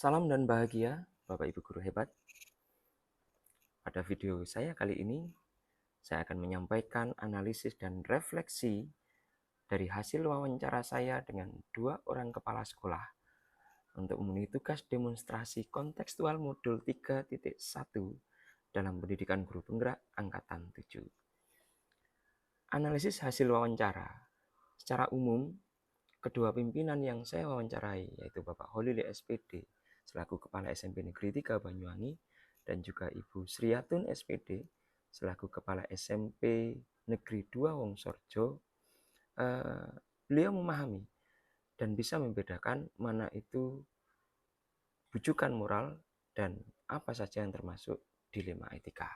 Salam dan bahagia, Bapak Ibu guru hebat. Pada video saya kali ini, saya akan menyampaikan analisis dan refleksi dari hasil wawancara saya dengan 2 orang kepala sekolah untuk memenuhi tugas demonstrasi kontekstual modul 3.1 dalam pendidikan guru penggerak angkatan 7. Analisis hasil wawancara. Secara umum, kedua pimpinan yang saya wawancarai, yaitu Bapak Holili SPD selaku Kepala SMP Negeri 3 Banyuwangi dan juga Ibu Sriatun SPD selaku Kepala SMP Negeri 2 Wongsorjo, beliau memahami dan bisa membedakan mana itu bujukan moral dan apa saja yang termasuk dilema etika.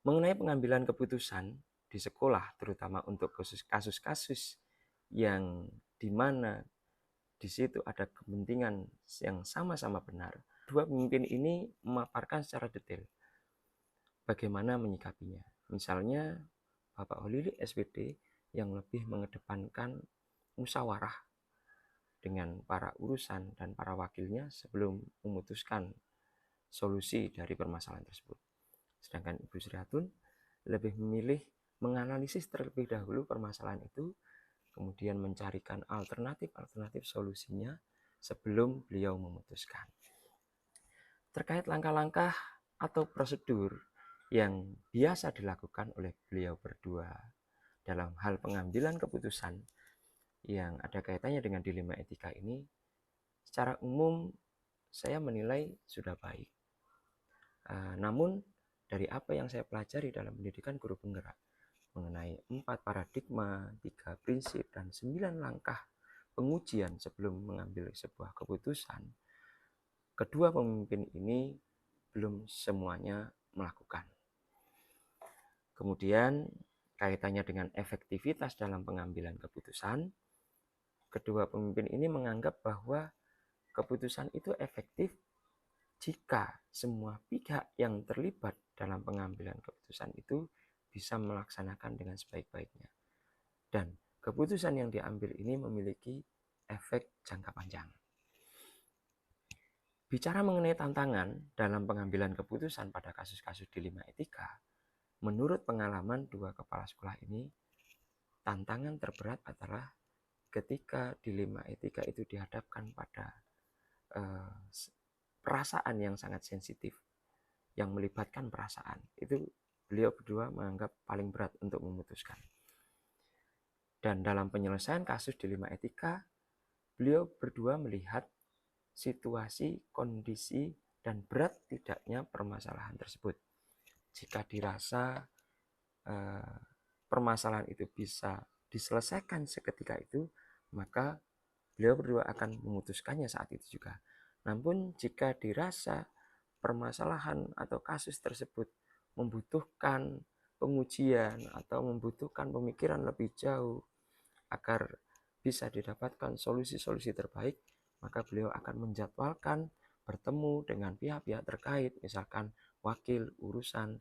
Mengenai pengambilan keputusan di sekolah, terutama untuk kasus-kasus yang dimana di situ ada kepentingan yang sama-sama benar, dua pemimpin ini memaparkan secara detail bagaimana menyikapinya. Misalnya Bapak Holili SPD yang lebih mengedepankan musyawarah dengan para urusan dan para wakilnya sebelum memutuskan solusi dari permasalahan tersebut. Sedangkan Ibu Sriatun lebih memilih menganalisis terlebih dahulu permasalahan itu, kemudian mencarikan alternatif solusinya sebelum beliau memutuskan. Terkait langkah-langkah atau prosedur yang biasa dilakukan oleh beliau berdua dalam hal pengambilan keputusan yang ada kaitannya dengan dilema etika ini, secara umum saya menilai sudah baik. Namun dari apa yang saya pelajari dalam pendidikan guru penggerak mengenai 4 paradigma, 3 prinsip, dan 9 langkah pengujian sebelum mengambil sebuah keputusan, kedua pemimpin ini belum semuanya melakukan. Kemudian kaitannya dengan efektivitas dalam pengambilan keputusan, kedua pemimpin ini menganggap bahwa keputusan itu efektif jika semua pihak yang terlibat dalam pengambilan keputusan itu bisa melaksanakan dengan sebaik-baiknya. Dan keputusan yang diambil ini memiliki efek jangka panjang. Bicara mengenai tantangan dalam pengambilan keputusan pada kasus-kasus dilema etika, menurut pengalaman dua kepala sekolah ini, tantangan terberat adalah ketika dilema etika itu dihadapkan pada perasaan yang sangat sensitif, yang melibatkan perasaan. Itu beliau berdua menganggap paling berat untuk memutuskan. Dan dalam penyelesaian kasus dilema etika, beliau berdua melihat situasi, kondisi, dan berat tidaknya permasalahan tersebut. Jika dirasa permasalahan itu bisa diselesaikan seketika itu, maka beliau berdua akan memutuskannya saat itu juga. Namun jika dirasa permasalahan atau kasus tersebut membutuhkan pengujian atau membutuhkan pemikiran lebih jauh agar bisa didapatkan solusi-solusi terbaik, maka beliau akan menjadwalkan bertemu dengan pihak-pihak terkait, misalkan wakil, urusan,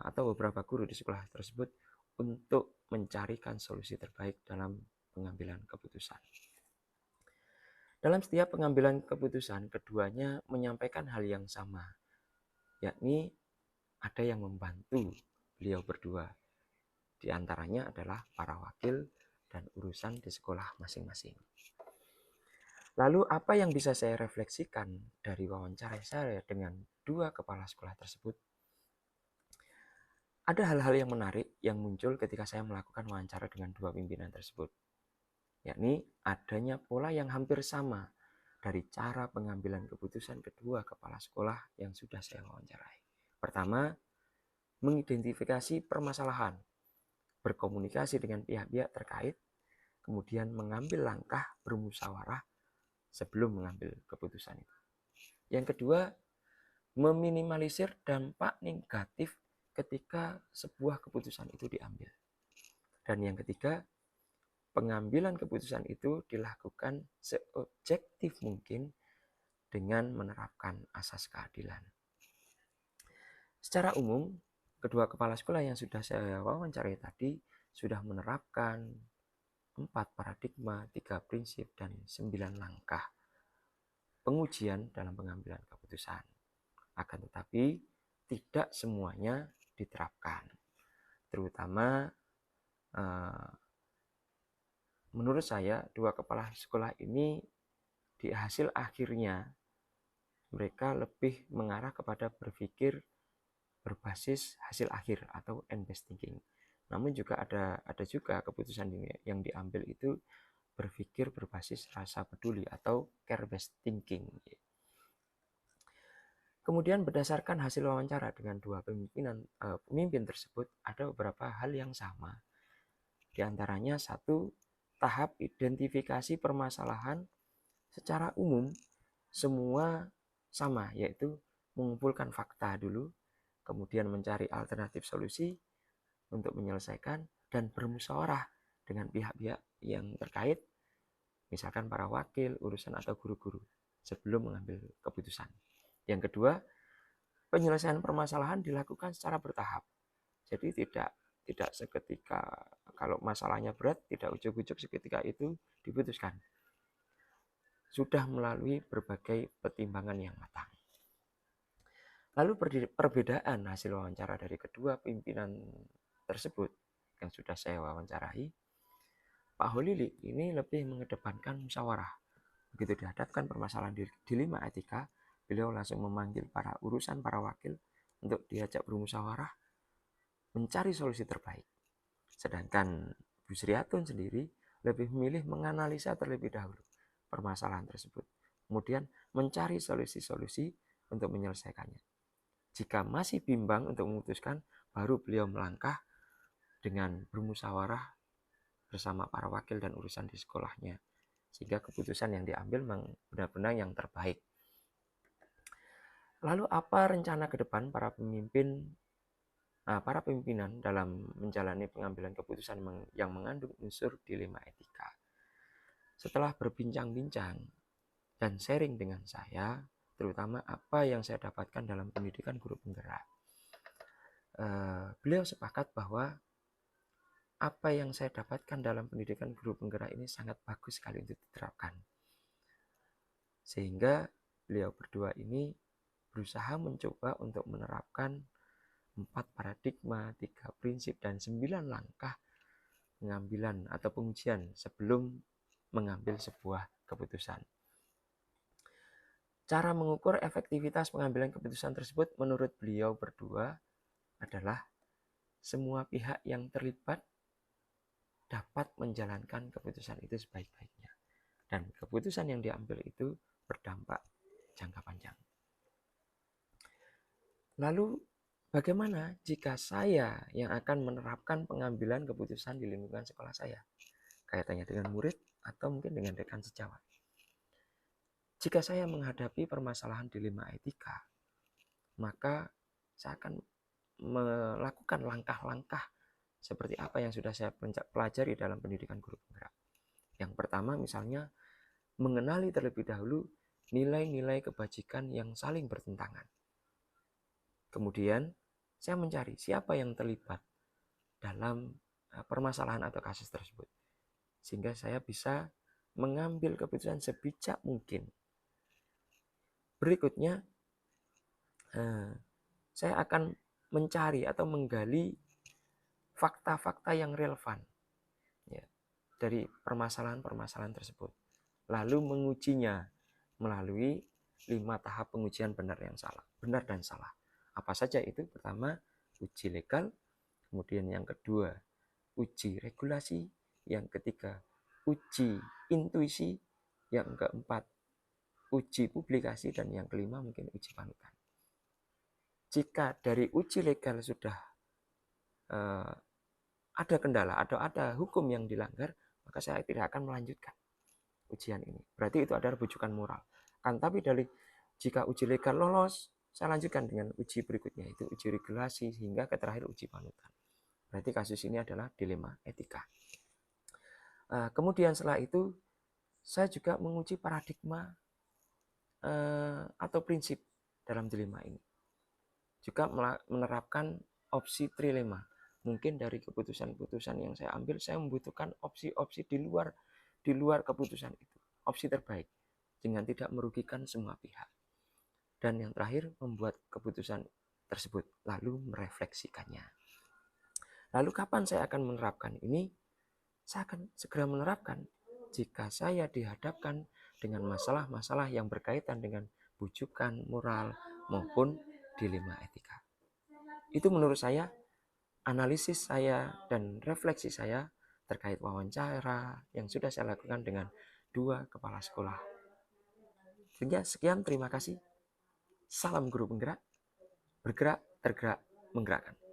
atau beberapa guru di sekolah tersebut untuk mencarikan solusi terbaik dalam pengambilan keputusan. Dalam setiap pengambilan keputusan, keduanya menyampaikan hal yang sama, yakni ada yang membantu beliau berdua. Di antaranya adalah para wakil dan urusan di sekolah masing-masing. Lalu apa yang bisa saya refleksikan dari wawancara saya dengan dua kepala sekolah tersebut? Ada hal-hal yang menarik yang muncul ketika saya melakukan wawancara dengan dua pimpinan tersebut, yakni adanya pola yang hampir sama dari cara pengambilan keputusan kedua kepala sekolah yang sudah saya wawancarai. Pertama, mengidentifikasi permasalahan, berkomunikasi dengan pihak-pihak terkait, kemudian mengambil langkah bermusyawarah sebelum mengambil keputusan itu. Yang kedua, meminimalisir dampak negatif ketika sebuah keputusan itu diambil. Dan yang ketiga, pengambilan keputusan itu dilakukan seobjektif mungkin dengan menerapkan asas keadilan. Secara umum, kedua kepala sekolah yang sudah saya wawancarai tadi sudah menerapkan 4 paradigma, 3 prinsip, dan 9 langkah pengujian dalam pengambilan keputusan. Akan tetapi tidak semuanya diterapkan. Terutama menurut saya dua kepala sekolah ini di hasil akhirnya mereka lebih mengarah kepada berpikir berbasis hasil akhir atau end based thinking. Namun juga ada juga keputusan yang diambil itu berpikir berbasis rasa peduli atau care based thinking. Kemudian berdasarkan hasil wawancara dengan dua pemimpin tersebut ada beberapa hal yang sama. Di antaranya satu, tahap identifikasi permasalahan secara umum semua sama, yaitu mengumpulkan fakta dulu, kemudian mencari alternatif solusi untuk menyelesaikan dan bermusyawarah dengan pihak-pihak yang terkait, misalkan para wakil, urusan atau guru-guru sebelum mengambil keputusan. Yang kedua, penyelesaian permasalahan dilakukan secara bertahap. Jadi tidak seketika, kalau masalahnya berat tidak ujuk-ujuk seketika itu diputuskan. Sudah melalui berbagai pertimbangan yang matang. Lalu perbedaan hasil wawancara dari kedua pimpinan tersebut yang sudah saya wawancarai, Pak Holili ini lebih mengedepankan musyawarah. Begitu dihadapkan permasalahan dilema etika, beliau langsung memanggil para urusan, para wakil untuk diajak bermusyawarah mencari solusi terbaik. Sedangkan Bu Sriatun sendiri lebih memilih menganalisa terlebih dahulu permasalahan tersebut, kemudian mencari solusi-solusi untuk menyelesaikannya. Jika masih bimbang untuk memutuskan, baru beliau melangkah dengan bermusyawarah bersama para wakil dan urusan di sekolahnya, sehingga keputusan yang diambil benar-benar yang terbaik. Lalu apa rencana ke depan para pimpinan dalam menjalani pengambilan keputusan yang mengandung unsur dilema etika? Setelah berbincang-bincang dan sharing dengan saya, terutama apa yang saya dapatkan dalam pendidikan guru penggerak, beliau sepakat bahwa apa yang saya dapatkan dalam pendidikan guru penggerak ini sangat bagus sekali untuk diterapkan. Sehingga beliau berdua ini berusaha mencoba untuk menerapkan 4 paradigma, 3 prinsip, dan 9 langkah pengambilan atau pengujian sebelum mengambil sebuah keputusan. Cara mengukur efektivitas pengambilan keputusan tersebut menurut beliau berdua adalah semua pihak yang terlibat dapat menjalankan keputusan itu sebaik-baiknya. Dan keputusan yang diambil itu berdampak jangka panjang. Lalu bagaimana jika saya yang akan menerapkan pengambilan keputusan di lingkungan sekolah saya? Kaitannya dengan murid atau mungkin dengan rekan sejawat. Jika saya menghadapi permasalahan dilema etika, maka saya akan melakukan langkah-langkah seperti apa yang sudah saya pelajari dalam pendidikan guru penggerak. Yang pertama misalnya mengenali terlebih dahulu nilai-nilai kebajikan yang saling bertentangan. Kemudian saya mencari siapa yang terlibat dalam permasalahan atau kasus tersebut, sehingga saya bisa mengambil keputusan sebijak mungkin. Berikutnya, saya akan mencari atau menggali fakta-fakta yang relevan ya, dari permasalahan-permasalahan tersebut. Lalu mengujinya melalui 5 tahap pengujian benar dan salah. Apa saja itu? Pertama, uji legal. Kemudian yang kedua, uji regulasi. Yang ketiga, uji intuisi. Yang keempat, uji publikasi. Dan yang kelima mungkin uji panutan. Jika dari uji legal sudah ada kendala atau ada hukum yang dilanggar, maka saya tidak akan melanjutkan ujian ini. Berarti itu adalah rujukan moral. Tapi jika uji legal lolos, saya lanjutkan dengan uji berikutnya, itu uji regulasi hingga ke terakhir uji panutan. Berarti kasus ini adalah dilema etika. Kemudian setelah itu, saya juga menguji paradigma atau prinsip dalam dilema ini. Juga menerapkan opsi trilema. Mungkin dari keputusan-keputusan yang saya ambil, saya membutuhkan opsi-opsi di luar keputusan itu. Opsi terbaik. dengan tidak merugikan semua pihak. Dan yang terakhir, membuat keputusan tersebut, lalu merefleksikannya. Lalu kapan saya akan menerapkan ini? Saya akan segera menerapkan jika saya dihadapkan dengan masalah-masalah yang berkaitan dengan bujukan moral maupun dilema etika. Itu menurut saya, analisis saya dan refleksi saya terkait wawancara yang sudah saya lakukan dengan 2 kepala sekolah. Sehingga sekian, terima kasih. Salam guru penggerak, bergerak, tergerak, menggerakkan.